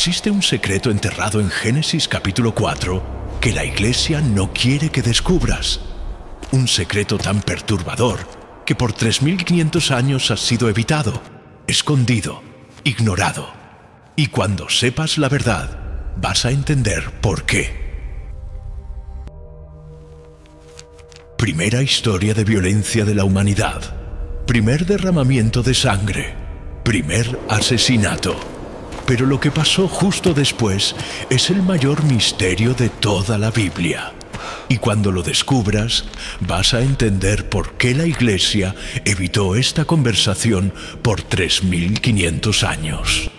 Existe un secreto enterrado en Génesis capítulo 4 que la Iglesia no quiere que descubras. Un secreto tan perturbador que por 3500 años ha sido evitado, escondido, ignorado. Y cuando sepas la verdad, vas a entender por qué. Primera historia de violencia de la humanidad. Primer derramamiento de sangre. Primer asesinato. Pero lo que pasó justo después es el mayor misterio de toda la Biblia. Y cuando lo descubras, vas a entender por qué la Iglesia evitó esta conversación por 3500 años.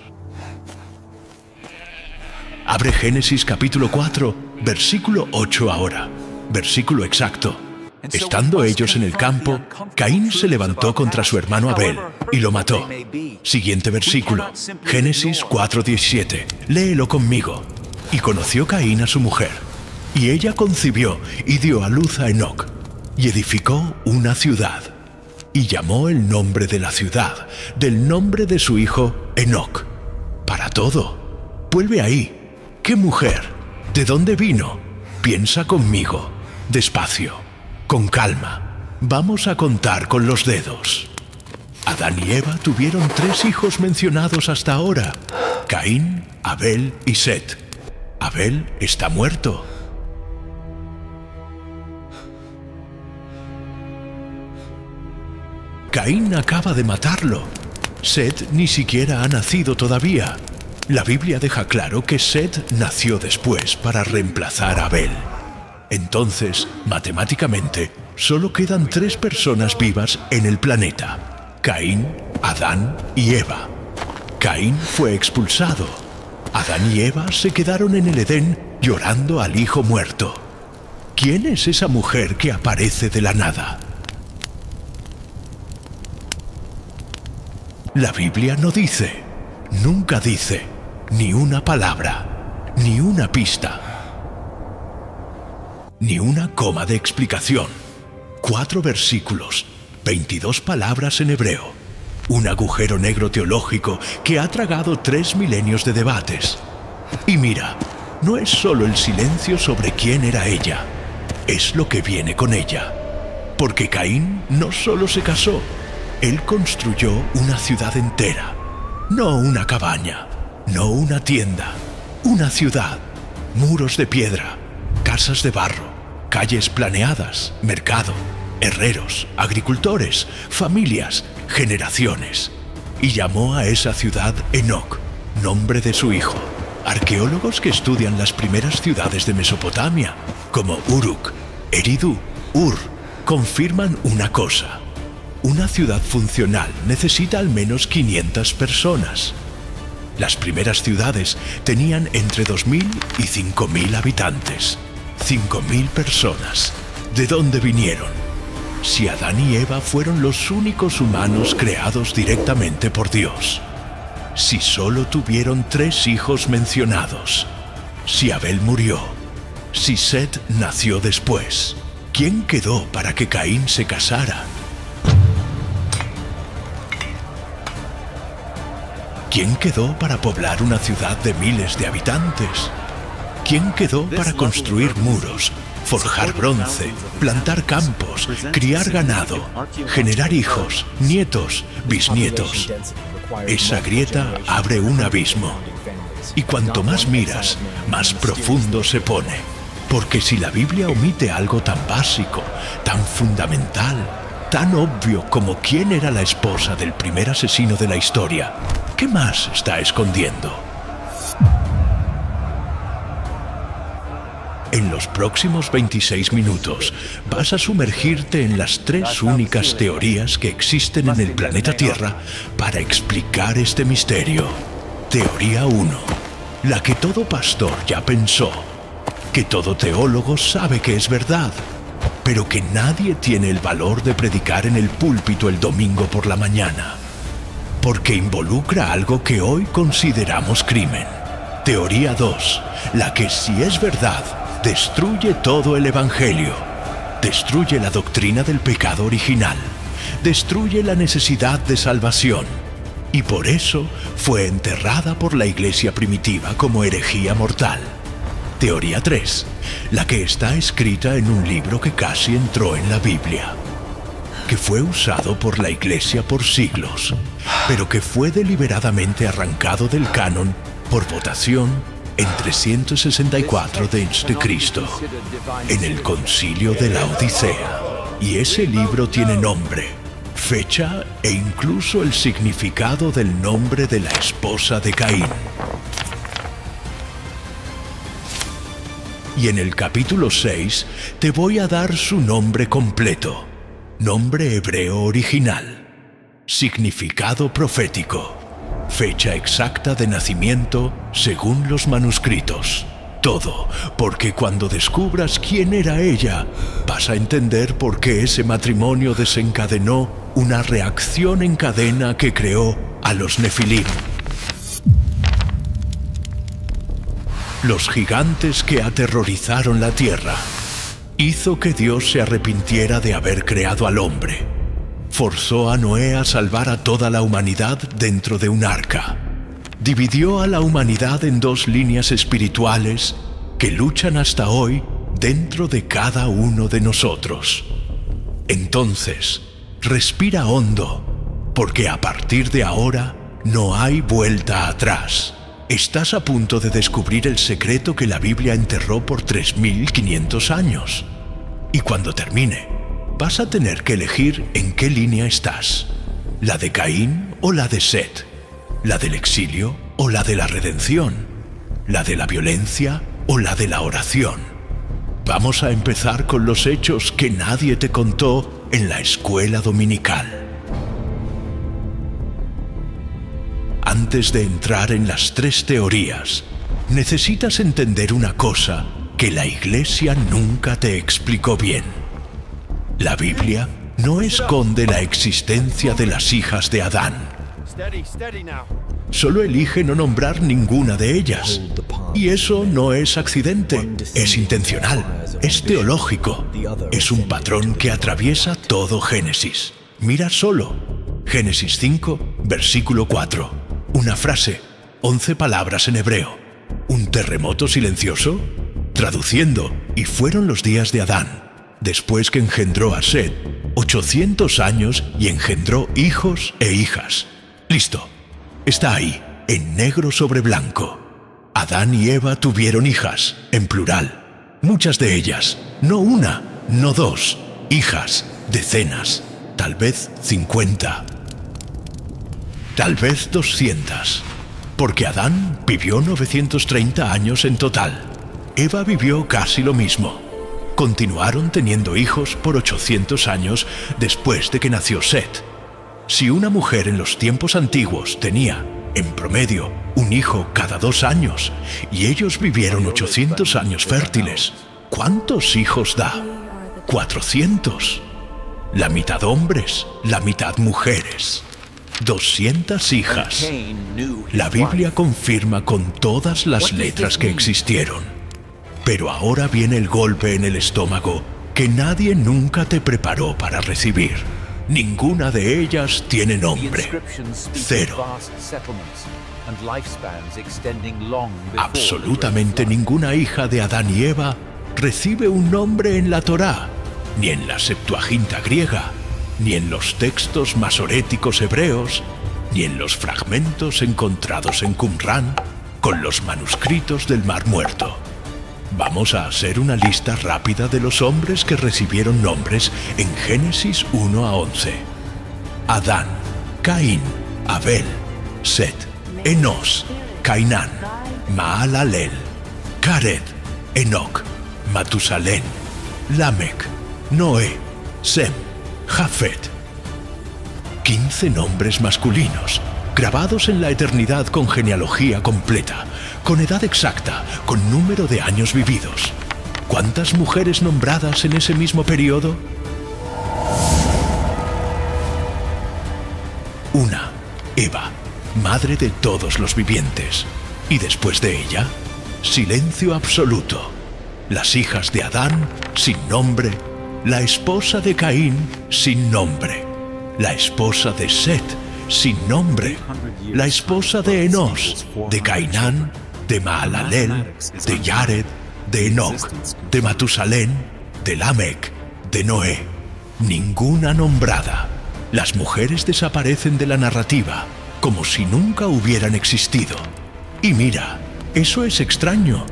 Abre Génesis capítulo 4, versículo 8 ahora. Versículo exacto. Estando ellos en el campo, Caín se levantó contra su hermano Abel y lo mató. Siguiente versículo, Génesis 4:17. Léelo conmigo. Y conoció Caín a su mujer, y ella concibió y dio a luz a Enoc, y edificó una ciudad, y llamó el nombre de la ciudad del nombre de su hijo Enoc. Para todo. Vuelve ahí. ¿Qué mujer? ¿De dónde vino? Piensa conmigo, despacio. Con calma, vamos a contar con los dedos. Adán y Eva tuvieron 3 hijos mencionados hasta ahora: Caín, Abel y Set. Abel está muerto. Caín acaba de matarlo. Set ni siquiera ha nacido todavía. La Biblia deja claro que Set nació después para reemplazar a Abel. Entonces, matemáticamente, solo quedan 3 personas vivas en el planeta: Caín, Adán y Eva. Caín fue expulsado. Adán y Eva se quedaron en el Edén llorando al hijo muerto. ¿Quién es esa mujer que aparece de la nada? La Biblia no dice, nunca dice, ni una palabra, ni una pista, ni una coma de explicación. 4 versículos, 22 palabras en hebreo. Un agujero negro teológico que ha tragado 3 milenios de debates. Y mira, no es solo el silencio sobre quién era ella, es lo que viene con ella. Porque Caín no solo se casó, él construyó una ciudad entera. No una cabaña, no una tienda, una ciudad. Muros de piedra, casas de barro, calles planeadas, mercado, herreros, agricultores, familias, generaciones. Y llamó a esa ciudad Enoc, nombre de su hijo. Arqueólogos que estudian las primeras ciudades de Mesopotamia, como Uruk, Eridu, Ur, confirman una cosa: una ciudad funcional necesita al menos 500 personas. Las primeras ciudades tenían entre 2000 y 5000 habitantes. 5000 personas. ¿De dónde vinieron? Si Adán y Eva fueron los únicos humanos creados directamente por Dios. Si solo tuvieron 3 hijos mencionados. Si Abel murió. Si Set nació después. ¿Quién quedó para que Caín se casara? ¿Quién quedó para poblar una ciudad de miles de habitantes? ¿Quién quedó para construir muros, forjar bronce, plantar campos, criar ganado, generar hijos, nietos, bisnietos? Esa grieta abre un abismo. Y cuanto más miras, más profundo se pone. Porque si la Biblia omite algo tan básico, tan fundamental, tan obvio como quién era la esposa del primer asesino de la historia, ¿qué más está escondiendo? En los próximos 26 minutos vas a sumergirte en las 3 únicas teorías que existen en el planeta Tierra para explicar este misterio. Teoría 1, la que todo pastor ya pensó, que todo teólogo sabe que es verdad, pero que nadie tiene el valor de predicar en el púlpito el domingo por la mañana, porque involucra algo que hoy consideramos crimen. Teoría 2, la que si es verdad, destruye todo el Evangelio, destruye la doctrina del pecado original, destruye la necesidad de salvación, y por eso fue enterrada por la Iglesia primitiva como herejía mortal. Teoría 3, la que está escrita en un libro que casi entró en la Biblia, que fue usado por la Iglesia por siglos, pero que fue deliberadamente arrancado del canon por votación en 364 d.C., en el Concilio de la Odisea. Y ese libro tiene nombre, fecha e incluso el significado del nombre de la esposa de Caín. Y en el capítulo 6 te voy a dar su nombre completo, nombre hebreo original, significado profético, fecha exacta de nacimiento según los manuscritos. Todo, porque cuando descubras quién era ella, vas a entender por qué ese matrimonio desencadenó una reacción en cadena que creó a los Nefilim. Los gigantes que aterrorizaron la tierra. Hizo que Dios se arrepintiera de haber creado al hombre. Forzó a Noé a salvar a toda la humanidad dentro de un arca. Dividió a la humanidad en dos líneas espirituales que luchan hasta hoy dentro de cada uno de nosotros. Entonces, respira hondo, porque a partir de ahora no hay vuelta atrás. Estás a punto de descubrir el secreto que la Biblia enterró por 3500 años. Y cuando termine, vas a tener que elegir en qué línea estás. ¿La de Caín o la de Set? ¿La del exilio o la de la redención? ¿La de la violencia o la de la oración? Vamos a empezar con los hechos que nadie te contó en la escuela dominical. Antes de entrar en las tres teorías, necesitas entender una cosa que la Iglesia nunca te explicó bien. La Biblia no esconde la existencia de las hijas de Adán. Solo elige no nombrar ninguna de ellas. Y eso no es accidente, es intencional, es teológico. Es un patrón que atraviesa todo Génesis. Mira solo. Génesis 5, versículo 4. Una frase, 11 palabras en hebreo. ¿Un terremoto silencioso? Traduciendo, y fueron los días de Adán, después que engendró a Set, 800 años y engendró hijos e hijas. Listo. Está ahí, en negro sobre blanco. Adán y Eva tuvieron hijas, en plural. Muchas de ellas, no una, no dos, hijas, decenas, tal vez 50. Tal vez 200, porque Adán vivió 930 años en total. Eva vivió casi lo mismo. Continuaron teniendo hijos por 800 años después de que nació Set. Si una mujer en los tiempos antiguos tenía, en promedio, un hijo cada 2 años, y ellos vivieron 800 años fértiles, ¿cuántos hijos da? 400. La mitad hombres, la mitad mujeres. 200 hijas. La Biblia confirma con todas las letras que existieron. Pero ahora viene el golpe en el estómago que nadie nunca te preparó para recibir. Ninguna de ellas tiene nombre. 0. Absolutamente ninguna hija de Adán y Eva recibe un nombre en la Torá, ni en la Septuaginta griega, ni en los textos masoréticos hebreos, ni en los fragmentos encontrados en Qumrán con los manuscritos del Mar Muerto. Vamos a hacer una lista rápida de los hombres que recibieron nombres en Génesis 1 a 11. Adán, Caín, Abel, Set, Enos, Cainán, Maalalel, Jared, Enoc, Matusalén, Lamec, Noé, Sem, Jafet. 15 nombres masculinos, grabados en la eternidad con genealogía completa, con edad exacta, con número de años vividos. ¿Cuántas mujeres nombradas en ese mismo periodo? 1. Eva, madre de todos los vivientes. Y después de ella, silencio absoluto. Las hijas de Adán, sin nombre. La esposa de Caín, sin nombre. La esposa de Set, sin nombre, la esposa de Enós, de Cainán, de Mahalalel, de Yared, de Enoc, de Matusalén, de Lamec, de Noé. Ninguna nombrada. Las mujeres desaparecen de la narrativa, como si nunca hubieran existido. Y mira, eso es extraño,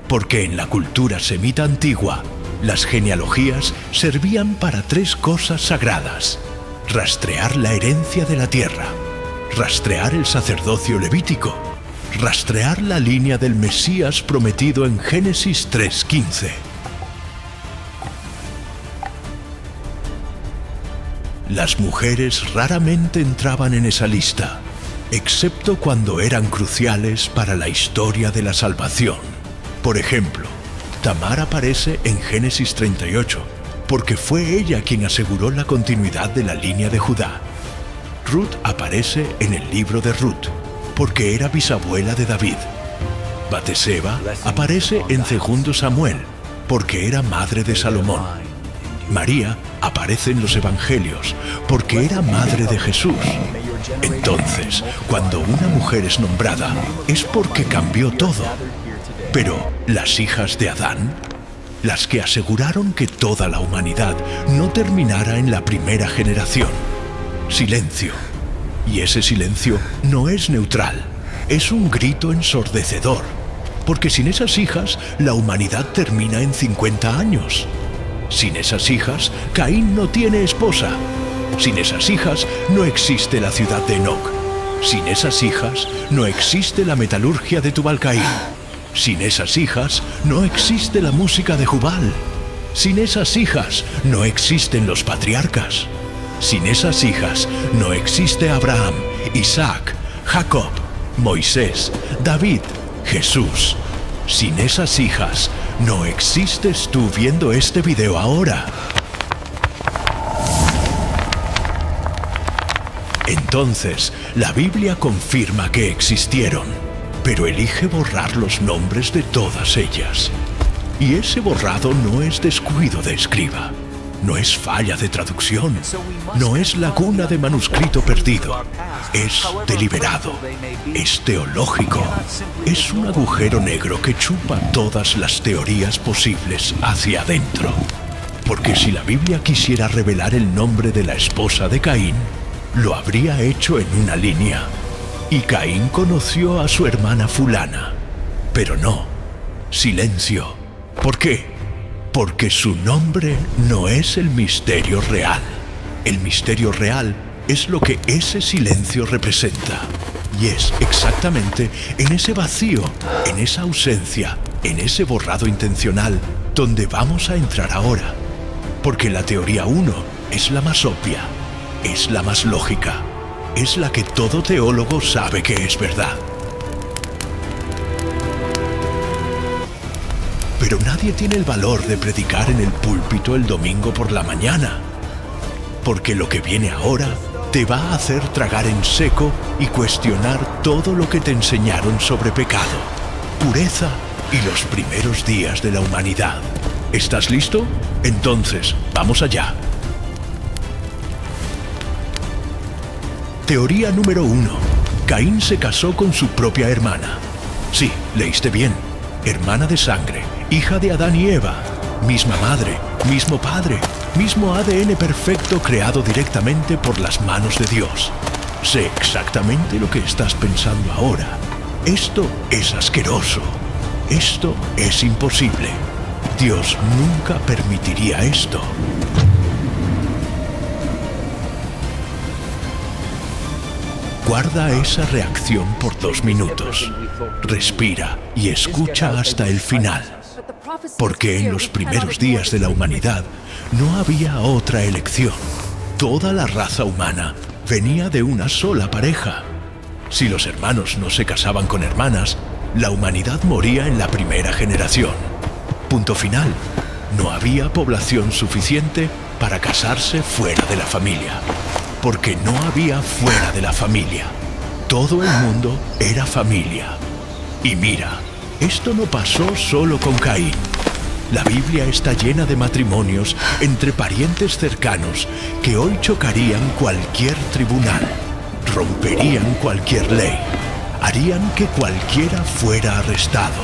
porque en la cultura semita antigua, las genealogías servían para tres cosas sagradas: rastrear la herencia de la tierra, rastrear el sacerdocio levítico, rastrear la línea del Mesías prometido en Génesis 3:15. Las mujeres raramente entraban en esa lista, excepto cuando eran cruciales para la historia de la salvación. Por ejemplo, Tamar aparece en Génesis 38, porque fue ella quien aseguró la continuidad de la línea de Judá. Ruth aparece en el libro de Ruth, porque era bisabuela de David. Batseba aparece en 2 Samuel, porque era madre de Salomón. María aparece en los Evangelios, porque era madre de Jesús. Entonces, cuando una mujer es nombrada, es porque cambió todo. Pero, ¿las hijas de Adán? Las que aseguraron que toda la humanidad no terminara en la primera generación. Silencio. Y ese silencio no es neutral, es un grito ensordecedor, porque sin esas hijas, la humanidad termina en 50 años. Sin esas hijas, Caín no tiene esposa. Sin esas hijas, no existe la ciudad de Enoc. Sin esas hijas, no existe la metalurgia de Tubal-Caín. Sin esas hijas, no existe la música de Jubal. Sin esas hijas, no existen los patriarcas. Sin esas hijas, no existe Abraham, Isaac, Jacob, Moisés, David, Jesús. Sin esas hijas, no existes tú viendo este video ahora. Entonces, la Biblia confirma que existieron, pero elige borrar los nombres de todas ellas. Y ese borrado no es descuido de escriba, no es falla de traducción, no es laguna de manuscrito perdido, es deliberado, es teológico, es un agujero negro que chupa todas las teorías posibles hacia adentro. Porque si la Biblia quisiera revelar el nombre de la esposa de Caín, lo habría hecho en una línea. Y Caín conoció a su hermana fulana. Pero no, silencio. ¿Por qué? Porque su nombre no es el misterio real. El misterio real es lo que ese silencio representa. Y es exactamente en ese vacío, en esa ausencia, en ese borrado intencional, donde vamos a entrar ahora. Porque la teoría 1 es la más obvia, es la más lógica, es la que todo teólogo sabe que es verdad. Pero nadie tiene el valor de predicar en el púlpito el domingo por la mañana, porque lo que viene ahora te va a hacer tragar en seco y cuestionar todo lo que te enseñaron sobre pecado, pureza y los primeros días de la humanidad. ¿Estás listo? Entonces, vamos allá. Teoría número 1. Caín se casó con su propia hermana. Sí, leíste bien. Hermana de sangre, hija de Adán y Eva, misma madre, mismo padre, mismo ADN perfecto creado directamente por las manos de Dios. Sé exactamente lo que estás pensando ahora. Esto es asqueroso. Esto es imposible. Dios nunca permitiría esto. Guarda esa reacción por 2 minutos. Respira y escucha hasta el final. Porque en los primeros días de la humanidad no había otra elección. Toda la raza humana venía de una sola pareja. Si los hermanos no se casaban con hermanas, la humanidad moría en la primera generación. Punto final. No había población suficiente para casarse fuera de la familia. Porque no había fuera de la familia. Todo el mundo era familia. Y mira, esto no pasó solo con Caín. La Biblia está llena de matrimonios entre parientes cercanos que hoy chocarían cualquier tribunal. romperían cualquier ley, harían que cualquiera fuera arrestado.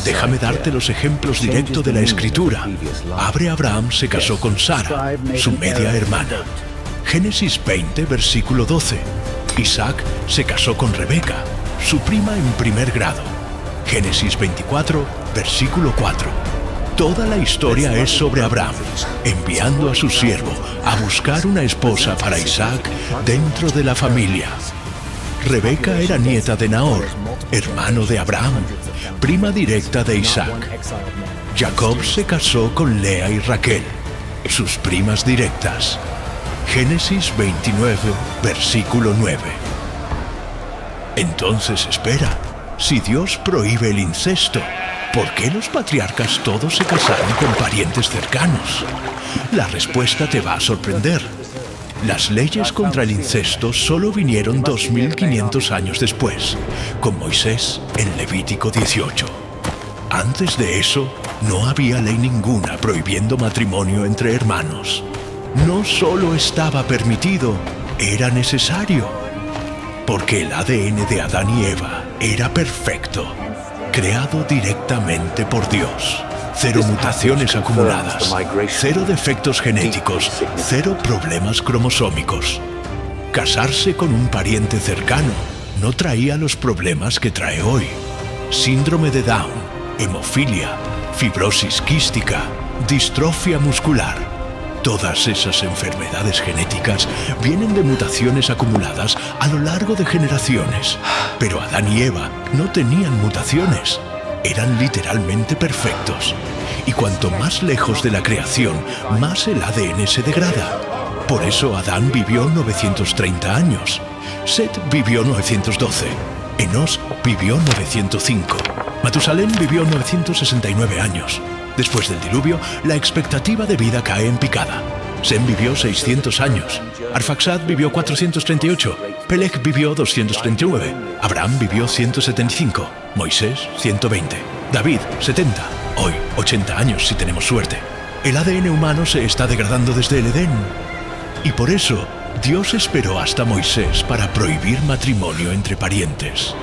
Déjame darte los ejemplos directos de la Escritura. Abraham se casó con Sara, su media hermana. Génesis 20, versículo 12. Isaac se casó con Rebeca, su prima en primer grado. Génesis 24, versículo 4. Toda la historia es sobre Abraham, enviando a su siervo a buscar una esposa para Isaac dentro de la familia. Rebeca era nieta de Nahor, hermano de Abraham, prima directa de Isaac. Jacob se casó con Lea y Raquel, sus primas directas. Génesis 29, versículo 9. Entonces espera, si Dios prohíbe el incesto, ¿por qué los patriarcas todos se casaron con parientes cercanos? La respuesta te va a sorprender. Las leyes contra el incesto solo vinieron 2500 años después, con Moisés en Levítico 18. Antes de eso, no había ley ninguna prohibiendo matrimonio entre hermanos. No solo estaba permitido, era necesario. Porque el ADN de Adán y Eva era perfecto, creado directamente por Dios. 0 mutaciones acumuladas, 0 defectos genéticos, 0 problemas cromosómicos. Casarse con un pariente cercano no traía los problemas que trae hoy. Síndrome de Down, hemofilia, fibrosis quística, distrofia muscular. Todas esas enfermedades genéticas vienen de mutaciones acumuladas a lo largo de generaciones. Pero Adán y Eva no tenían mutaciones. Eran literalmente perfectos. Y cuanto más lejos de la creación, más el ADN se degrada. Por eso Adán vivió 930 años. Set vivió 912. Enos vivió 905. Matusalén vivió 969 años. Después del diluvio, la expectativa de vida cae en picada. Sem vivió 600 años. Arfaxad vivió 438. Peleg vivió 239. Abraham vivió 175. Moisés, 120. David, 70. Hoy, 80 años si tenemos suerte. El ADN humano se está degradando desde el Edén. Y por eso, Dios esperó hasta Moisés para prohibir matrimonio entre parientes.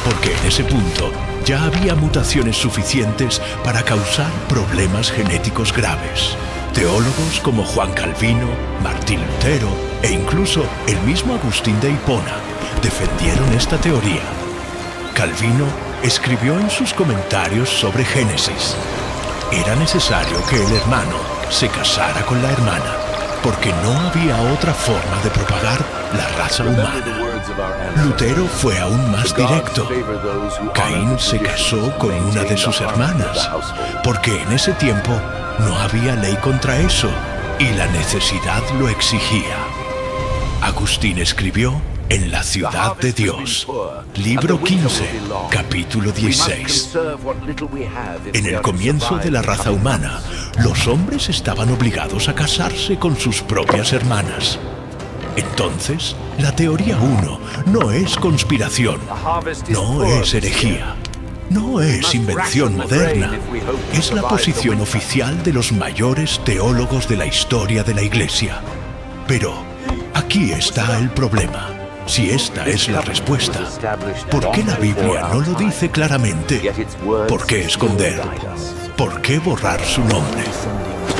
Porque en ese punto ya había mutaciones suficientes para causar problemas genéticos graves. Teólogos como Juan Calvino, Martín Lutero e incluso el mismo Agustín de Hipona defendieron esta teoría. Calvino escribió en sus comentarios sobre Génesis: era necesario que el hermano se casara con la hermana, porque no había otra forma de propagar la raza humana. Lutero fue aún más directo. Caín se casó con una de sus hermanas, porque en ese tiempo no había ley contra eso, y la necesidad lo exigía. Agustín escribió en La ciudad de Dios, libro 15, capítulo 16. En el comienzo de la raza humana, los hombres estaban obligados a casarse con sus propias hermanas. Entonces, la teoría 1 no es conspiración, no es herejía, no es invención moderna, es la posición oficial de los mayores teólogos de la historia de la Iglesia. Pero aquí está el problema. Si esta es la respuesta, ¿por qué la Biblia no lo dice claramente? ¿Por qué esconder? ¿Por qué borrar su nombre?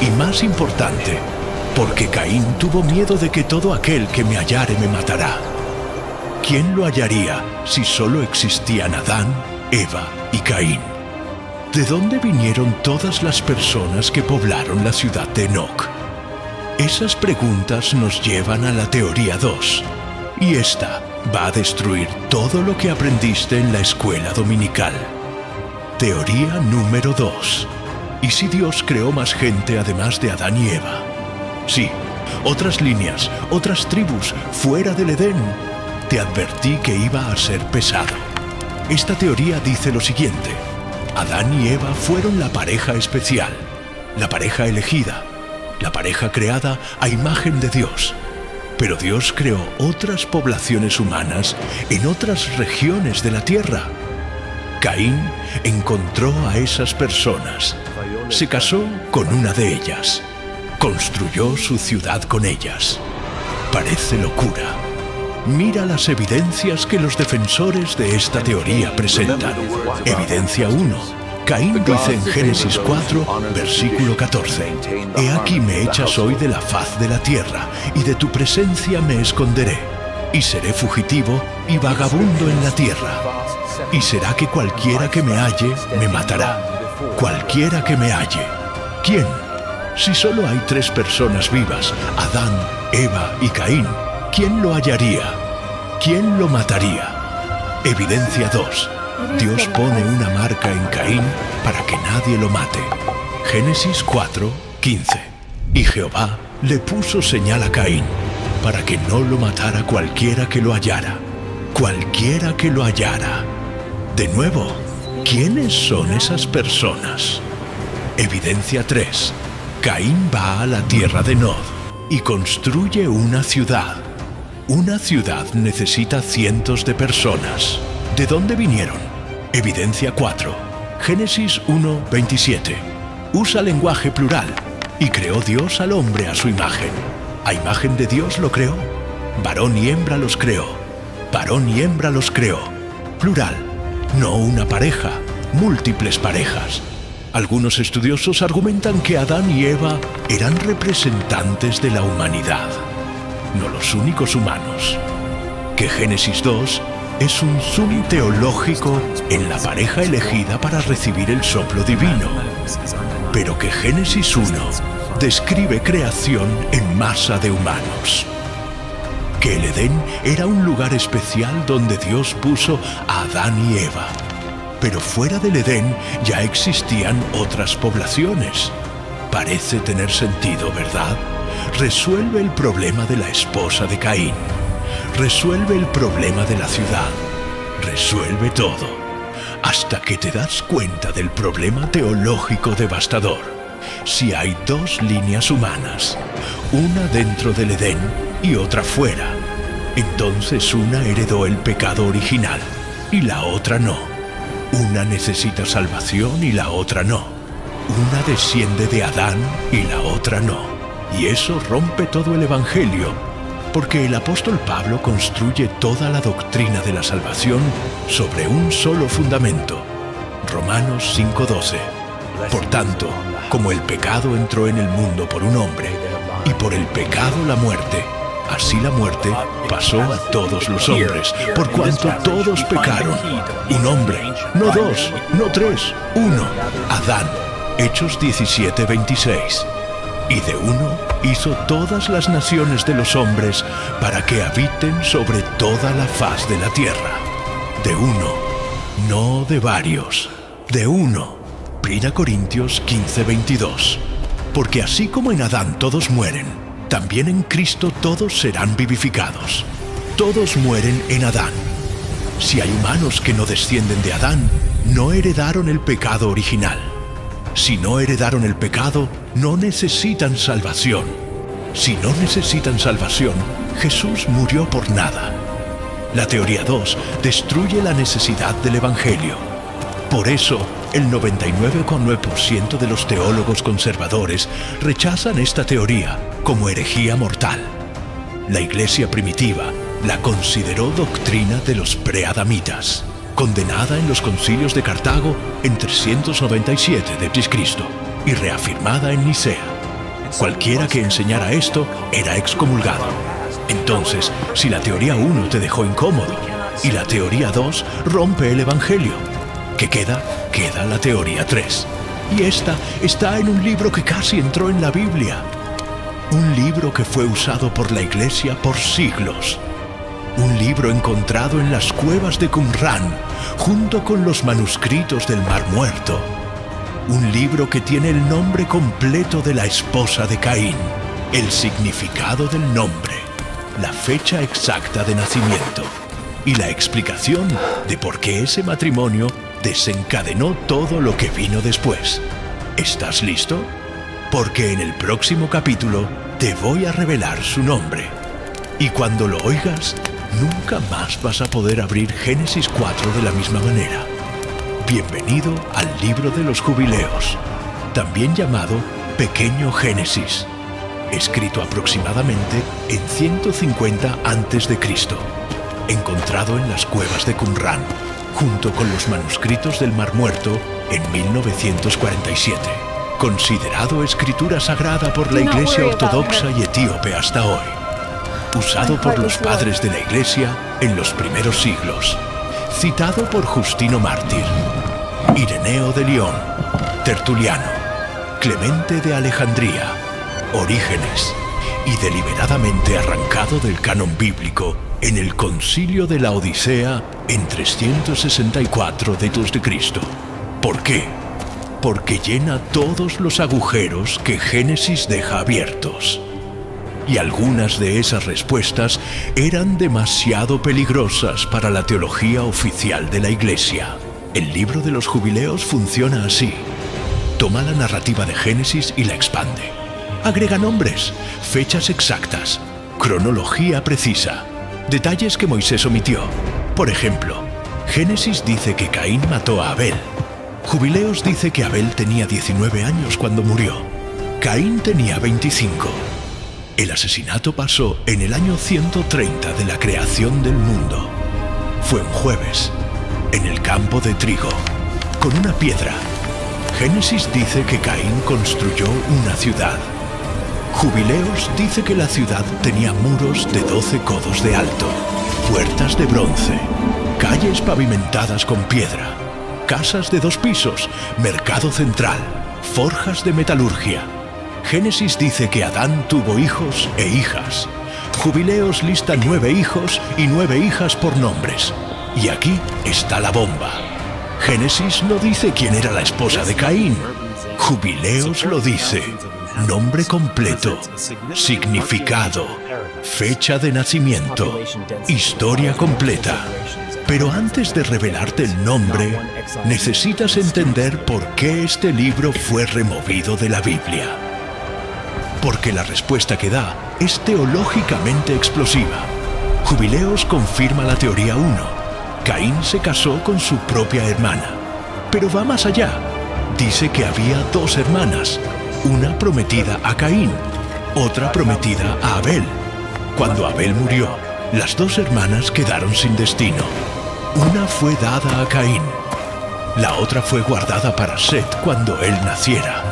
Y más importante, porque Caín tuvo miedo de que todo aquel que me hallare me matará. ¿Quién lo hallaría si solo existían Adán, Eva y Caín? ¿De dónde vinieron todas las personas que poblaron la ciudad de Enoc? Esas preguntas nos llevan a la teoría 2. Y esta va a destruir todo lo que aprendiste en la escuela dominical. Teoría número 2. ¿Y si Dios creó más gente además de Adán y Eva? Sí, otras líneas, otras tribus, fuera del Edén. Te advertí que iba a ser pesado. Esta teoría dice lo siguiente: Adán y Eva fueron la pareja especial, la pareja elegida, la pareja creada a imagen de Dios. Pero Dios creó otras poblaciones humanas en otras regiones de la tierra. Caín encontró a esas personas, se casó con una de ellas, construyó su ciudad con ellas. Parece locura, Mira las evidencias que los defensores de esta teoría presentan. Evidencia 1. Caín dice en Génesis 4, versículo 14: He aquí me echas hoy de la faz de la tierra, y de tu presencia me esconderé, y seré fugitivo y vagabundo en la tierra. Y será que cualquiera que me halle, me matará. Cualquiera que me halle. ¿Quién? Si solo hay 3 personas vivas, Adán, Eva y Caín, ¿quién lo hallaría? ¿Quién lo mataría? Evidencia 2. Dios pone una marca en Caín para que nadie lo mate. Génesis 4, 15. Y Jehová le puso señal a Caín para que no lo matara cualquiera que lo hallara. Cualquiera que lo hallara. De nuevo, ¿quiénes son esas personas? Evidencia 3. Caín va a la tierra de Nod y construye una ciudad. Una ciudad necesita cientos de personas. ¿De dónde vinieron? Evidencia 4. Génesis 1, 27. Usa lenguaje plural. Y creó Dios al hombre a su imagen. A imagen de Dios lo creó. Varón y hembra los creó. Varón y hembra los creó. Plural. No una pareja, múltiples parejas. Algunos estudiosos argumentan que Adán y Eva eran representantes de la humanidad, no los únicos humanos. Que Génesis 2 es un zoom teológico en la pareja elegida para recibir el soplo divino, pero que Génesis 1 describe creación en masa de humanos. Que el Edén era un lugar especial donde Dios puso a Adán y Eva. Pero fuera del Edén ya existían otras poblaciones. Parece tener sentido, ¿verdad? Resuelve el problema de la esposa de Caín. Resuelve el problema de la ciudad. Resuelve todo. Hasta que te das cuenta del problema teológico devastador. Si hay 2 líneas humanas, una dentro del Edén y otra fuera, entonces una heredó el pecado original y la otra no. Una necesita salvación y la otra no. Una desciende de Adán y la otra no. Y eso rompe todo el Evangelio, porque el apóstol Pablo construye toda la doctrina de la salvación sobre un solo fundamento. Romanos 5:12. Por tanto, como el pecado entró en el mundo por un hombre, y por el pecado la muerte, así la muerte pasó a todos los hombres, por cuanto todos pecaron. Un hombre, no 2, no 3, uno, Adán. Hechos 17:26. Y de uno hizo todas las naciones de los hombres para que habiten sobre toda la faz de la tierra. De uno, no de varios, de uno. 1 Corintios 15:22. Porque así como en Adán todos mueren, también en Cristo todos serán vivificados. Todos mueren en Adán. Si hay humanos que no descienden de Adán, no heredaron el pecado original. Si no heredaron el pecado, no necesitan salvación. Si no necesitan salvación, Jesús murió por nada. La teoría 2 destruye la necesidad del Evangelio. Por eso, el 99,9% de los teólogos conservadores rechazan esta teoría como herejía mortal. La iglesia primitiva la consideró doctrina de los preadamitas, condenada en los concilios de Cartago en 397 d.C. y reafirmada en Nicea. Cualquiera que enseñara esto era excomulgado. Entonces, si la teoría 1 te dejó incómodo y la teoría 2 rompe el Evangelio, ¿qué queda? Queda la teoría 3. Y esta está en un libro que casi entró en la Biblia. Un libro que fue usado por la iglesia por siglos. Un libro encontrado en las cuevas de Qumran, junto con los manuscritos del Mar Muerto. Un libro que tiene el nombre completo de la esposa de Caín, el significado del nombre, la fecha exacta de nacimiento y la explicación de por qué ese matrimonio desencadenó todo lo que vino después. ¿Estás listo? Porque en el próximo capítulo te voy a revelar su nombre. Y cuando lo oigas, nunca más vas a poder abrir Génesis 4 de la misma manera. Bienvenido al libro de los jubileos, también llamado Pequeño Génesis. escrito aproximadamente en 150 a.C., encontrado en las cuevas de Qumrán, junto con los manuscritos del Mar Muerto en 1947, considerado escritura sagrada por la Iglesia Ortodoxa y Etíope hasta hoy, usado por los padres de la Iglesia en los primeros siglos, citado por Justino Mártir, Ireneo de León, Tertuliano, Clemente de Alejandría, Orígenes, y deliberadamente arrancado del canon bíblico en el Concilio de la Odisea en 364 d.C. ¿Por qué? Porque llena todos los agujeros que Génesis deja abiertos. Y algunas de esas respuestas eran demasiado peligrosas para la teología oficial de la Iglesia. El libro de los Jubileos funciona así. Toma la narrativa de Génesis y la expande. Agrega nombres, fechas exactas, cronología precisa, detalles que Moisés omitió. Por ejemplo, Génesis dice que Caín mató a Abel. Jubileos dice que Abel tenía 19 años cuando murió. Caín tenía 25. El asesinato pasó en el año 130 de la creación del mundo. Fue un jueves, en el campo de trigo, con una piedra. Génesis dice que Caín construyó una ciudad. Jubileos dice que la ciudad tenía muros de 12 codos de alto, puertas de bronce, calles pavimentadas con piedra, casas de 2 pisos, mercado central, forjas de metalurgia. Génesis dice que Adán tuvo hijos e hijas. Jubileos lista 9 hijos y 9 hijas por nombres. Y aquí está la bomba. Génesis no dice quién era la esposa de Caín. Jubileos lo dice. Nombre completo, significado, fecha de nacimiento, historia completa. Pero antes de revelarte el nombre, necesitas entender por qué este libro fue removido de la Biblia. Porque la respuesta que da es teológicamente explosiva. Jubileos confirma la teoría 1. Caín se casó con su propia hermana. Pero va más allá. Dice que había 2 hermanas. Una prometida a Caín, otra prometida a Abel. Cuando Abel murió, las 2 hermanas quedaron sin destino. Una fue dada a Caín, la otra fue guardada para Set cuando él naciera.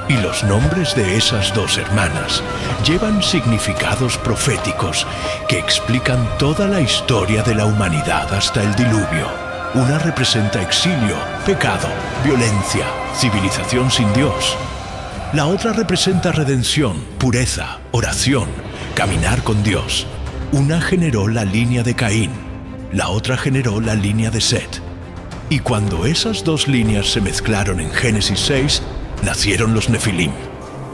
Y los nombres de esas 2 hermanas llevan significados proféticos que explican toda la historia de la humanidad hasta el diluvio. Una representa exilio, pecado, violencia, civilización sin Dios. La otra representa redención, pureza, oración, caminar con Dios. Una generó la línea de Caín, la otra generó la línea de Set. Y cuando esas 2 líneas se mezclaron en Génesis 6, nacieron los Nefilim,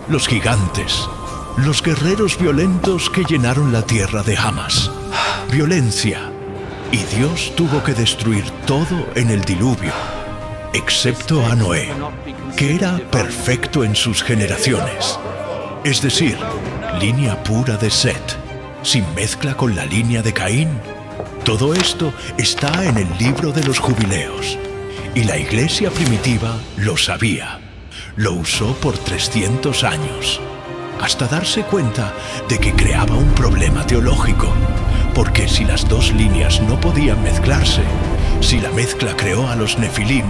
los gigantes, los guerreros violentos que llenaron la tierra de Hamas. Violencia. Y Dios tuvo que destruir todo en el diluvio, excepto a Noé, que era perfecto en sus generaciones. Es decir, línea pura de Set, sin mezcla con la línea de Caín. Todo esto está en el libro de los Jubileos. Y la iglesia primitiva lo sabía. Lo usó por 300 años, hasta darse cuenta de que creaba un problema teológico. Porque si las 2 líneas no podían mezclarse, si la mezcla creó a los Nefilim,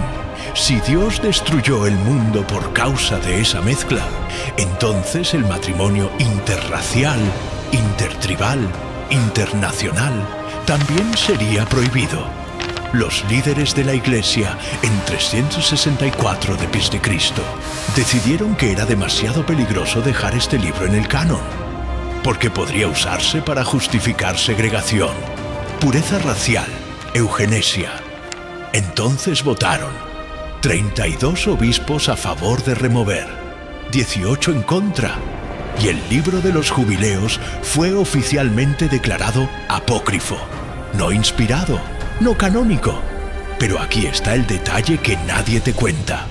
si Dios destruyó el mundo por causa de esa mezcla, entonces el matrimonio interracial, intertribal, internacional, también sería prohibido. Los líderes de la Iglesia en 364 d.C. decidieron que era demasiado peligroso dejar este libro en el canon, porque podría usarse para justificar segregación, pureza racial, eugenesia. Entonces votaron 32 obispos a favor de remover, 18 en contra, y el libro de los Jubileos fue oficialmente declarado apócrifo, no inspirado, no canónico. Pero aquí está el detalle que nadie te cuenta.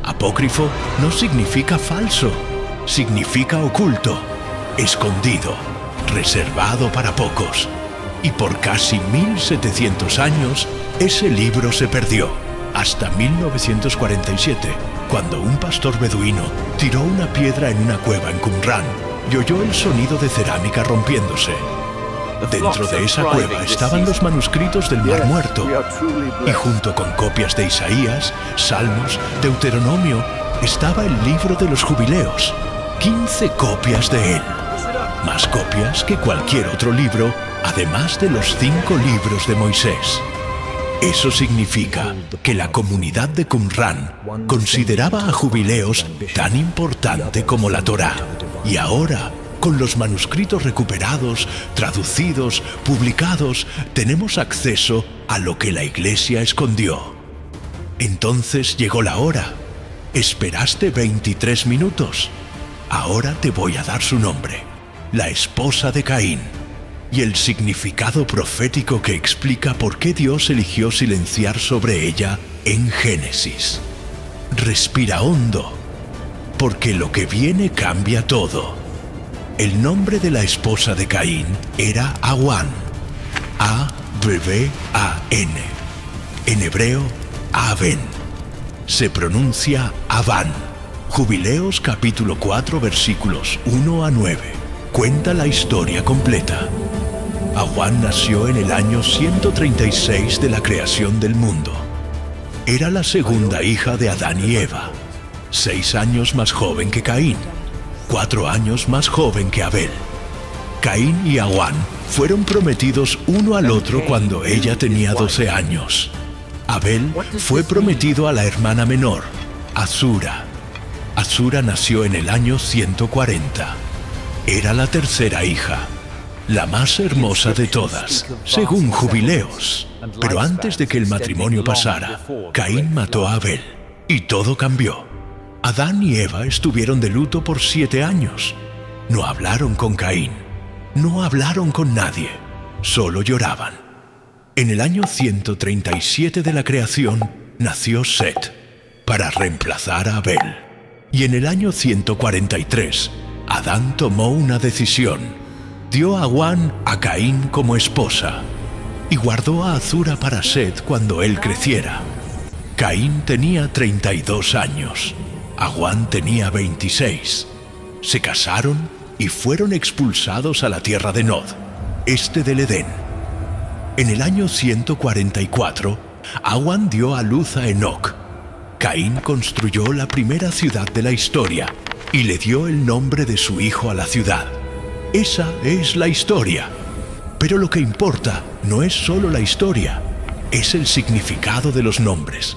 Apócrifo no significa falso, significa oculto, escondido, reservado para pocos. Y por casi 1700 años, ese libro se perdió, hasta 1947, cuando un pastor beduino tiró una piedra en una cueva en Qumrán y oyó el sonido de cerámica rompiéndose. Dentro de esa cueva estaban los manuscritos del Mar Muerto, y junto con copias de Isaías, Salmos, Deuteronomio, estaba el libro de los jubileos, 15 copias de él, más copias que cualquier otro libro, además de los 5 libros de Moisés. Eso significa que la comunidad de Qumran consideraba a jubileos tan importante como la Torá, y ahora, con los manuscritos recuperados, traducidos, publicados, tenemos acceso a lo que la Iglesia escondió. Entonces llegó la hora. Esperaste 23 minutos. Ahora te voy a dar su nombre, la esposa de Caín, y el significado profético que explica por qué Dios eligió silenciar sobre ella en Génesis. Respira hondo, porque lo que viene cambia todo. El nombre de la esposa de Caín era Awan, A-W-A-N. En hebreo, Aven. Se pronuncia Aván. Jubileos capítulo 4 versículos 1 a 9. Cuenta la historia completa. Awan nació en el año 136 de la creación del mundo. Era la segunda hija de Adán y Eva, 6 años más joven que Caín, 4 años más joven que Abel. Caín y Awan fueron prometidos uno al otro cuando ella tenía 12 años. Abel fue prometido a la hermana menor, Azura. Azura nació en el año 140. Era la tercera hija, la más hermosa de todas, según Jubileos. Pero antes de que el matrimonio pasara, Caín mató a Abel, y todo cambió. Adán y Eva estuvieron de luto por 7 años. No hablaron con Caín, no hablaron con nadie, solo lloraban. En el año 137 de la creación nació Set, para reemplazar a Abel. Y en el año 143, Adán tomó una decisión. Dio a Awan a Caín como esposa, y guardó a Azura para Set cuando él creciera. Caín tenía 32 años. Awan tenía 26. Se casaron y fueron expulsados a la tierra de Nod, este del Edén. En el año 144, Awan dio a luz a Enoc. Caín construyó la primera ciudad de la historia y le dio el nombre de su hijo a la ciudad. Esa es la historia. Pero lo que importa no es solo la historia, es el significado de los nombres.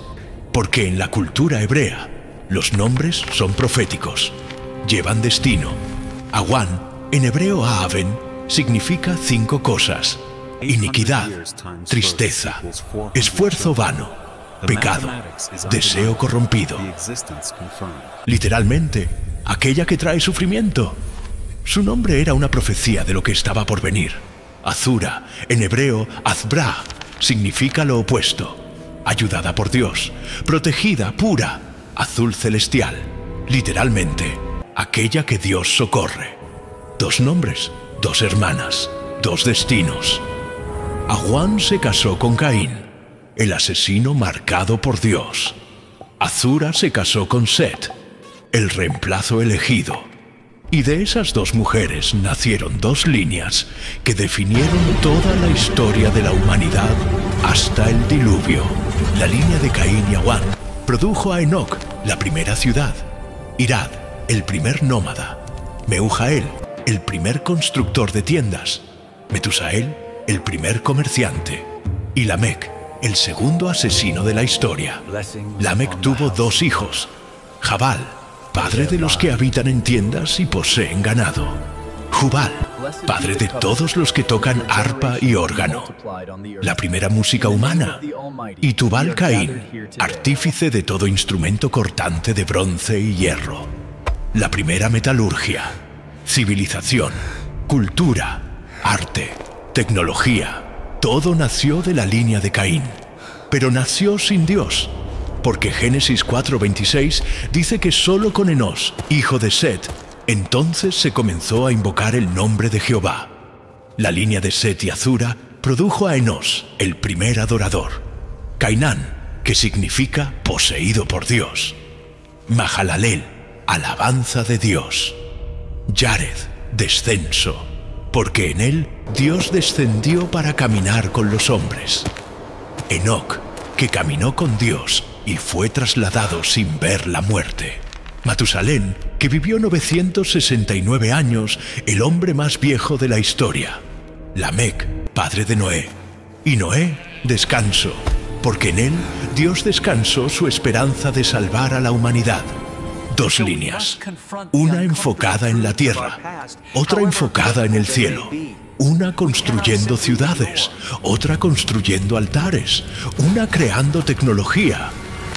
Porque en la cultura hebrea, los nombres son proféticos, llevan destino. Awan, en hebreo Aven, significa 5 cosas: iniquidad, tristeza, esfuerzo vano, pecado, deseo corrompido. Literalmente, aquella que trae sufrimiento. Su nombre era una profecía de lo que estaba por venir. Azura, en hebreo Azbra, significa lo opuesto: ayudada por Dios, protegida, pura, azul celestial, literalmente, aquella que Dios socorre. 2 nombres, 2 hermanas, 2 destinos. Awan se casó con Caín, el asesino marcado por Dios. Azura se casó con Set, el reemplazo elegido. Y de esas 2 mujeres nacieron 2 líneas que definieron toda la historia de la humanidad hasta el diluvio. La línea de Caín y Awan produjo a Enoc, la primera ciudad; Irad, el primer nómada; Meujael, el primer constructor de tiendas; Metusael, el primer comerciante; y Lamec, el segundo asesino de la historia. Lamec tuvo 2 hijos: Jabal, padre de los que habitan en tiendas y poseen ganado; Jubal, padre de todos los que tocan arpa y órgano, la primera música humana; y Tubal Caín, artífice de todo instrumento cortante de bronce y hierro, la primera metalurgia. Civilización, cultura, arte, tecnología, todo nació de la línea de Caín, pero nació sin Dios. Porque Génesis 4:26 dice que solo con Enós, hijo de Set, entonces se comenzó a invocar el nombre de Jehová. La línea de Set y Azura produjo a Enós, el primer adorador; Cainán, que significa poseído por Dios; Mahalalel, alabanza de Dios; Yared, descenso, porque en él Dios descendió para caminar con los hombres. Enoc, que caminó con Dios y fue trasladado sin ver la muerte. Matusalén, que vivió 969 años, el hombre más viejo de la historia. Lamec, padre de Noé. Y Noé, descanso, porque en él Dios descansó su esperanza de salvar a la humanidad. Dos líneas, una enfocada en la tierra, otra enfocada en el cielo. Una construyendo ciudades, otra construyendo altares, una creando tecnología,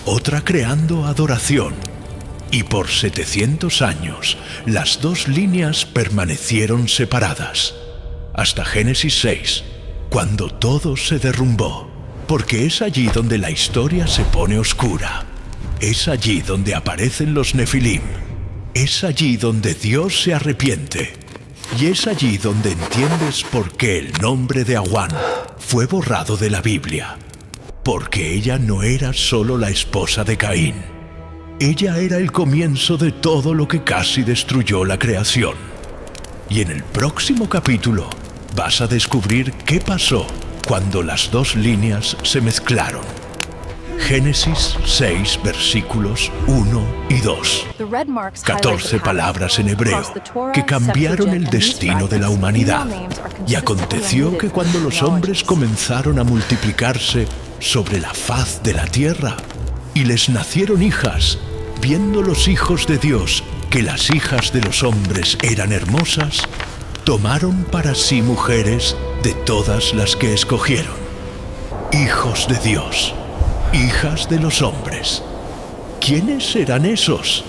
otra creando adoración. Y por 700 años, las dos líneas permanecieron separadas, hasta Génesis 6, cuando todo se derrumbó, porque es allí donde la historia se pone oscura. Es allí donde aparecen los Nefilim. Es allí donde Dios se arrepiente. Y es allí donde entiendes por qué el nombre de Awan fue borrado de la Biblia. Porque ella no era solo la esposa de Caín. Ella era el comienzo de todo lo que casi destruyó la creación. Y en el próximo capítulo vas a descubrir qué pasó cuando las dos líneas se mezclaron. Génesis 6, versículos 1 y 2. 14 palabras en hebreo que cambiaron el destino de la humanidad. Y aconteció que cuando los hombres comenzaron a multiplicarse sobre la faz de la tierra, y les nacieron hijas, viendo los hijos de Dios que las hijas de los hombres eran hermosas, tomaron para sí mujeres de todas las que escogieron. Hijos de Dios, hijas de los hombres. ¿Quiénes eran esos?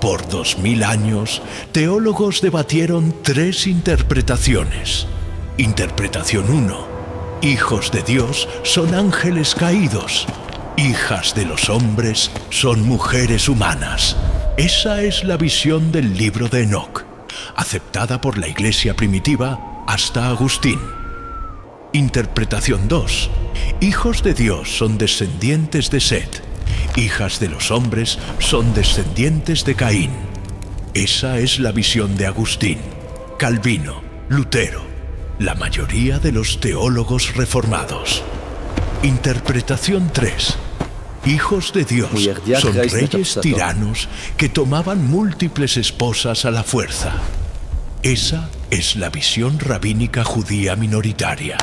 Por 2000 años, teólogos debatieron tres interpretaciones. Interpretación 1. Hijos de Dios son ángeles caídos. Hijas de los hombres son mujeres humanas. Esa es la visión del libro de Enoc, aceptada por la iglesia primitiva hasta Agustín. Interpretación 2. Hijos de Dios son descendientes de Set. Hijas de los hombres son descendientes de Caín. Esa es la visión de Agustín, Calvino, Lutero, la mayoría de los teólogos reformados. Interpretación 3. Hijos de Dios son reyes tiranos que tomaban múltiples esposas a la fuerza. Esa es la visión rabínica judía minoritaria.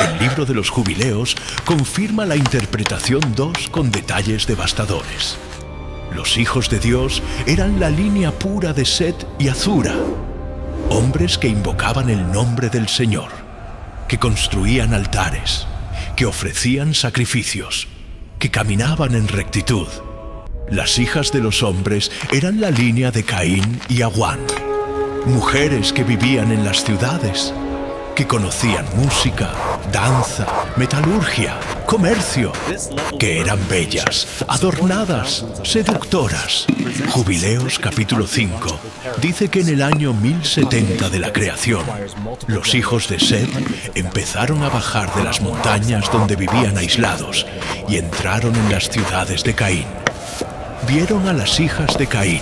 El libro de los Jubileos confirma la interpretación 2 con detalles devastadores. Los hijos de Dios eran la línea pura de Set y Azura, hombres que invocaban el nombre del Señor, que construían altares, que ofrecían sacrificios, que caminaban en rectitud. Las hijas de los hombres eran la línea de Caín y Awan, mujeres que vivían en las ciudades, que conocían música, danza, metalurgia, comercio, que eran bellas, adornadas, seductoras. Jubileos capítulo 5 dice que en el año 1070 de la creación, los hijos de Set empezaron a bajar de las montañas donde vivían aislados y entraron en las ciudades de Caín. Vieron a las hijas de Caín,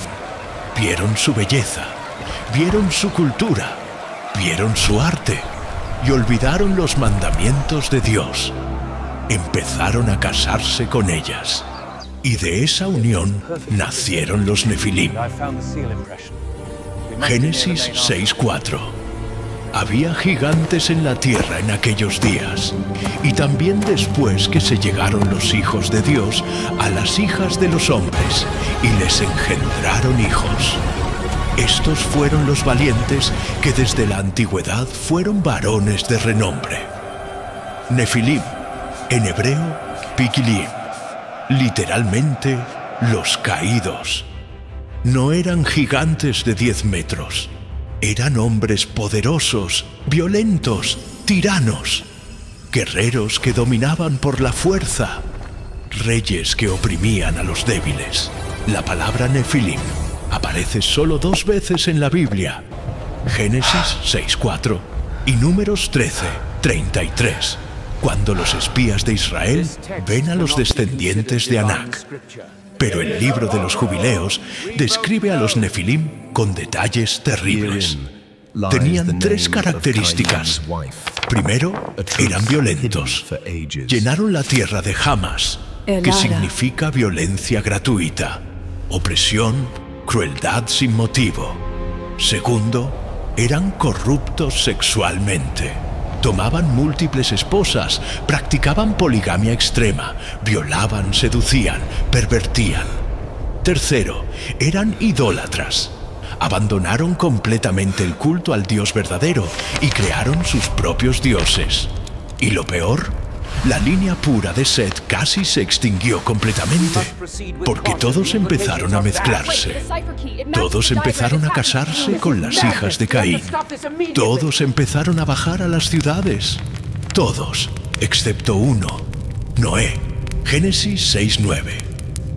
vieron su belleza, vieron su cultura, vieron su arte, y olvidaron los mandamientos de Dios. Empezaron a casarse con ellas, y de esa unión nacieron los Nefilim. Génesis 6:4. Había gigantes en la tierra en aquellos días, y también después que se llegaron los hijos de Dios a las hijas de los hombres, y les engendraron hijos. Estos fueron los valientes que desde la antigüedad fueron varones de renombre. Nefilim, en hebreo, Pikilim, literalmente, los caídos. No eran gigantes de 10 metros, eran hombres poderosos, violentos, tiranos, guerreros que dominaban por la fuerza, reyes que oprimían a los débiles. La palabra Nefilim aparece solo 2 veces en la Biblia, Génesis 6:4 y Números 13:33, cuando los espías de Israel ven a los descendientes de Anac. Pero el libro de los jubileos describe a los Nefilim con detalles terribles. Tenían tres características. Primero, eran violentos. Llenaron la tierra de Hamas, que significa violencia gratuita, opresión, crueldad sin motivo. Segundo, eran corruptos sexualmente. Tomaban múltiples esposas, practicaban poligamia extrema, violaban, seducían, pervertían. Tercero, eran idólatras. Abandonaron completamente el culto al Dios verdadero y crearon sus propios dioses. Y lo peor, la línea pura de Set casi se extinguió completamente, porque todos empezaron a mezclarse. Todos empezaron a casarse con las hijas de Caín. Todos empezaron a bajar a las ciudades. Todos, excepto uno, Noé. Génesis 6:9.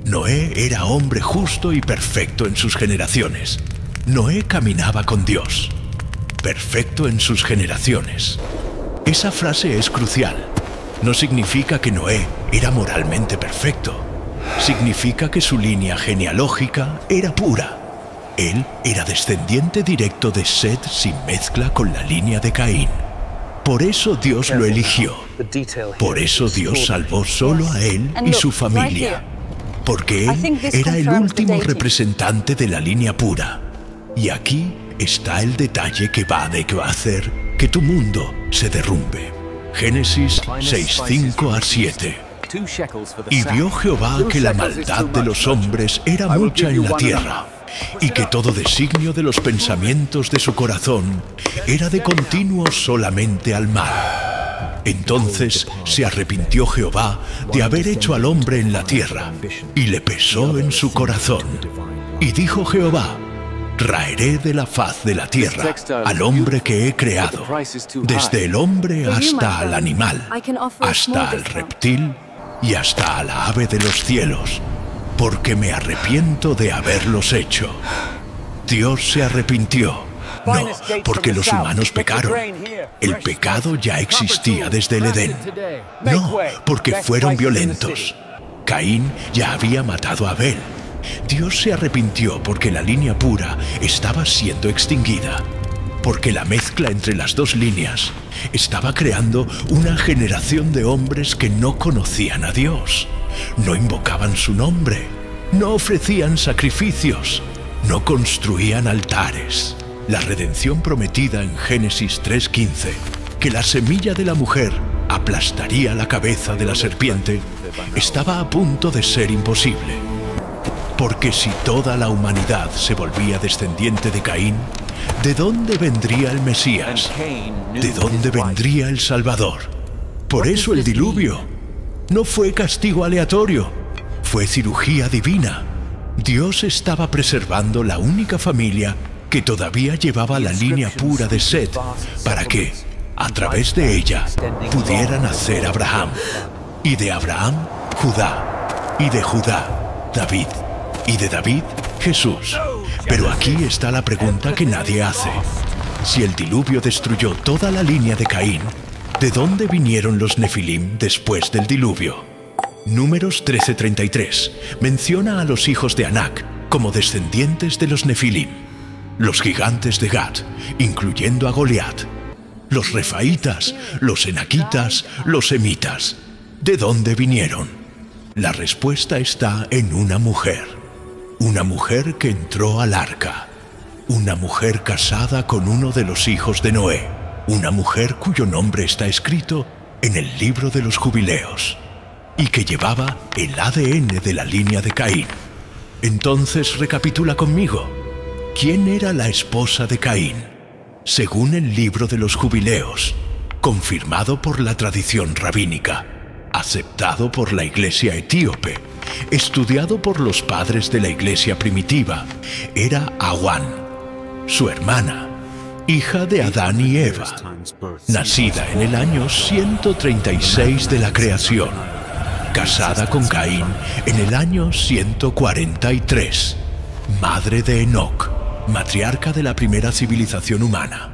Noé era hombre justo y perfecto en sus generaciones. Noé caminaba con Dios, perfecto en sus generaciones. Esa frase es crucial. No significa que Noé era moralmente perfecto. Significa que su línea genealógica era pura. Él era descendiente directo de Set sin mezcla con la línea de Caín. Por eso Dios lo eligió. Por eso Dios salvó solo a él y su familia. Porque él era el último representante de la línea pura. Y aquí está el detalle que va a hacer que tu mundo se derrumbe. Génesis 6:5-7. Y vio Jehová que la maldad de los hombres era mucha en la tierra, y que todo designio de los pensamientos de su corazón era de continuo solamente al mal. Entonces se arrepintió Jehová de haber hecho al hombre en la tierra, y le pesó en su corazón. Y dijo Jehová: raeré de la faz de la tierra al hombre que he creado, desde el hombre hasta al animal, hasta al reptil y hasta a la ave de los cielos, porque me arrepiento de haberlos hecho. Dios se arrepintió, no porque los humanos pecaron. El pecado ya existía desde el Edén. No porque fueron violentos. Caín ya había matado a Abel. Dios se arrepintió porque la línea pura estaba siendo extinguida, porque la mezcla entre las dos líneas estaba creando una generación de hombres que no conocían a Dios, no invocaban su nombre, no ofrecían sacrificios, no construían altares. La redención prometida en Génesis 3:15, que la semilla de la mujer aplastaría la cabeza de la serpiente, estaba a punto de ser imposible. Porque si toda la humanidad se volvía descendiente de Caín, ¿de dónde vendría el Mesías? ¿De dónde vendría el Salvador? Por eso el diluvio no fue castigo aleatorio, fue cirugía divina. Dios estaba preservando la única familia que todavía llevaba la línea pura de Set, para que, a través de ella, pudiera nacer Abraham, y de Abraham, Judá, y de Judá, David, y de David, Jesús. Pero aquí está la pregunta que nadie hace. Si el diluvio destruyó toda la línea de Caín, ¿de dónde vinieron los Nefilim después del diluvio? Números 13:33 menciona a los hijos de Anac como descendientes de los Nefilim, los gigantes de Gat, incluyendo a Goliat, los refaítas, los enaquitas, los semitas. ¿De dónde vinieron? La respuesta está en una mujer que entró al arca, una mujer casada con uno de los hijos de Noé, una mujer cuyo nombre está escrito en el libro de los jubileos, y que llevaba el ADN de la línea de Caín. Entonces recapitula conmigo. ¿Quién era la esposa de Caín? Según el libro de los jubileos, confirmado por la tradición rabínica, aceptado por la iglesia etíope, estudiado por los padres de la iglesia primitiva, era Awan, su hermana, hija de Adán y Eva, nacida en el año 136 de la creación, casada con Caín en el año 143, madre de Enoc, matriarca de la primera civilización humana.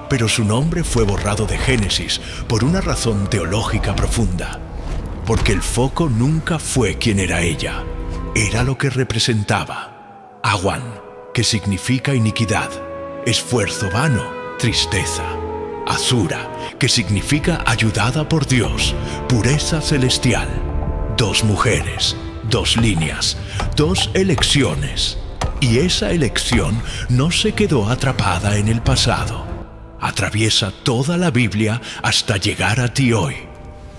Pero su nombre fue borrado de Génesis por una razón teológica profunda, porque el foco nunca fue quién era ella. era lo que representaba. Awan, que significa iniquidad, esfuerzo vano, tristeza. Azura, que significa ayudada por Dios, pureza celestial. 2 mujeres, 2 líneas, 2 elecciones. Y esa elección no se quedó atrapada en el pasado. Atraviesa toda la Biblia hasta llegar a ti hoy.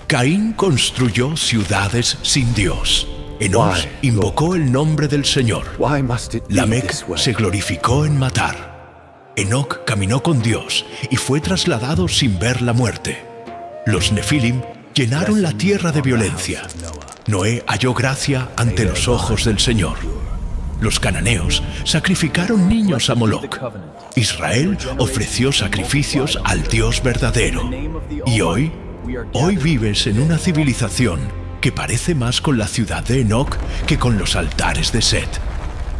Caín construyó ciudades sin Dios. Enos invocó el nombre del Señor. Lamec se glorificó en matar. Enoc caminó con Dios y fue trasladado sin ver la muerte. Los Nefilim llenaron la tierra de violencia. Noé halló gracia ante los ojos del Señor. Los cananeos sacrificaron niños a Moloc. Israel ofreció sacrificios al Dios verdadero. Y hoy vives en una civilización que parece más con la ciudad de Enoc que con los altares de Set.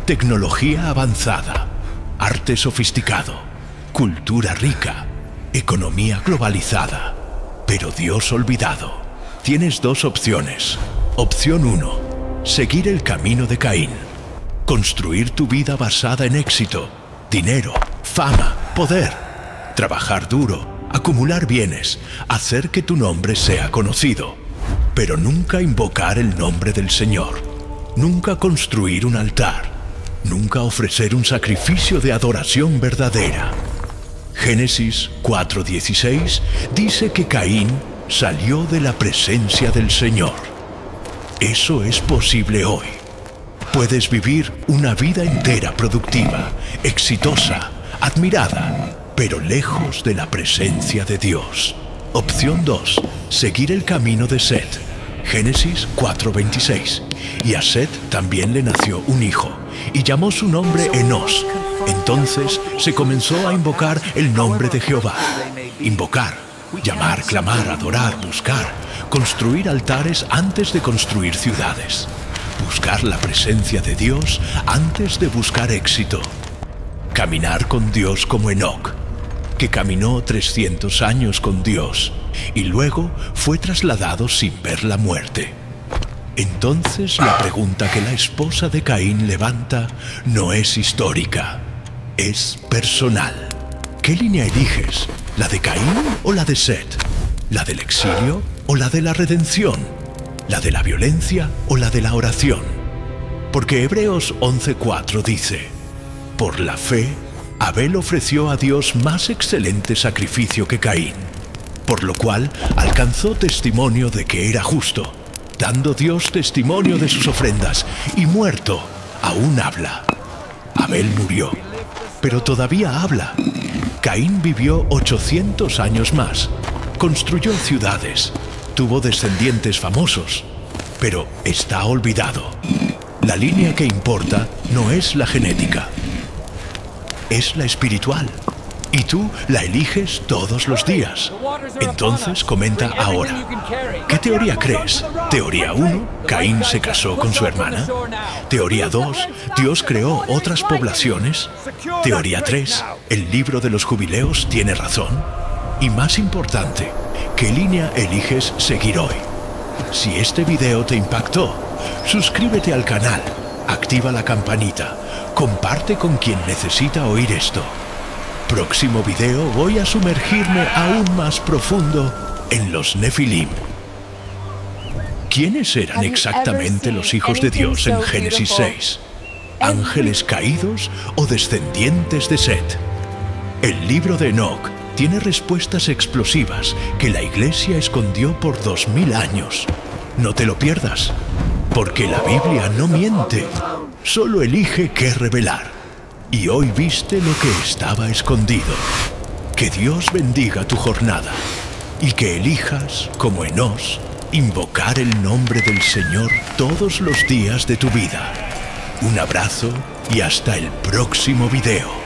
Tecnología avanzada, arte sofisticado, cultura rica, economía globalizada, pero Dios olvidado. Tienes 2 opciones. Opción 1, seguir el camino de Caín. Construir tu vida basada en éxito, dinero, fama, poder. Trabajar duro, acumular bienes, hacer que tu nombre sea conocido. Pero nunca invocar el nombre del Señor. Nunca construir un altar. Nunca ofrecer un sacrificio de adoración verdadera. Génesis 4:16 dice que Caín salió de la presencia del Señor. Eso es posible hoy. Puedes vivir una vida entera productiva, exitosa, admirada, pero lejos de la presencia de Dios. Opción 2. Seguir el camino de Set. Génesis 4:26. Y a Set también le nació un hijo, y llamó su nombre Enos. Entonces se comenzó a invocar el nombre de Jehová. Invocar, llamar, clamar, adorar, buscar, construir altares antes de construir ciudades. Buscar la presencia de Dios antes de buscar éxito. Caminar con Dios como Enoc, que caminó 300 años con Dios y luego fue trasladado sin ver la muerte. Entonces la pregunta que la esposa de Caín levanta no es histórica, es personal. ¿Qué línea eliges? ¿La de Caín o la de Set? ¿La del exilio o la de la redención? ¿La de la violencia o la de la oración? Porque Hebreos 11:4 dice: por la fe, Abel ofreció a Dios más excelente sacrificio que Caín, por lo cual alcanzó testimonio de que era justo, dando Dios testimonio de sus ofrendas, y muerto, aún habla. Abel murió, pero todavía habla. Caín vivió 800 años más, construyó ciudades, tuvo descendientes famosos, pero está olvidado. La línea que importa no es la genética, es la espiritual. Y tú la eliges todos los días. Entonces comenta ahora. ¿Qué teoría crees? Teoría 1, Caín se casó con su hermana. Teoría 2, Dios creó otras poblaciones. Teoría 3, el libro de los jubileos tiene razón. Y más importante, ¿qué línea eliges seguir hoy? Si este video te impactó, suscríbete al canal, activa la campanita, comparte con quien necesita oír esto. Próximo video voy a sumergirme aún más profundo en los Nefilim. ¿Quiénes eran exactamente los hijos de Dios en Génesis 6? ¿Ángeles caídos o descendientes de Set? El libro de Enoc tiene respuestas explosivas que la Iglesia escondió por 2000 años. No te lo pierdas, porque la Biblia no miente, solo elige qué revelar. Y hoy viste lo que estaba escondido. Que Dios bendiga tu jornada y que elijas, como Enos, invocar el nombre del Señor todos los días de tu vida. Un abrazo y hasta el próximo video.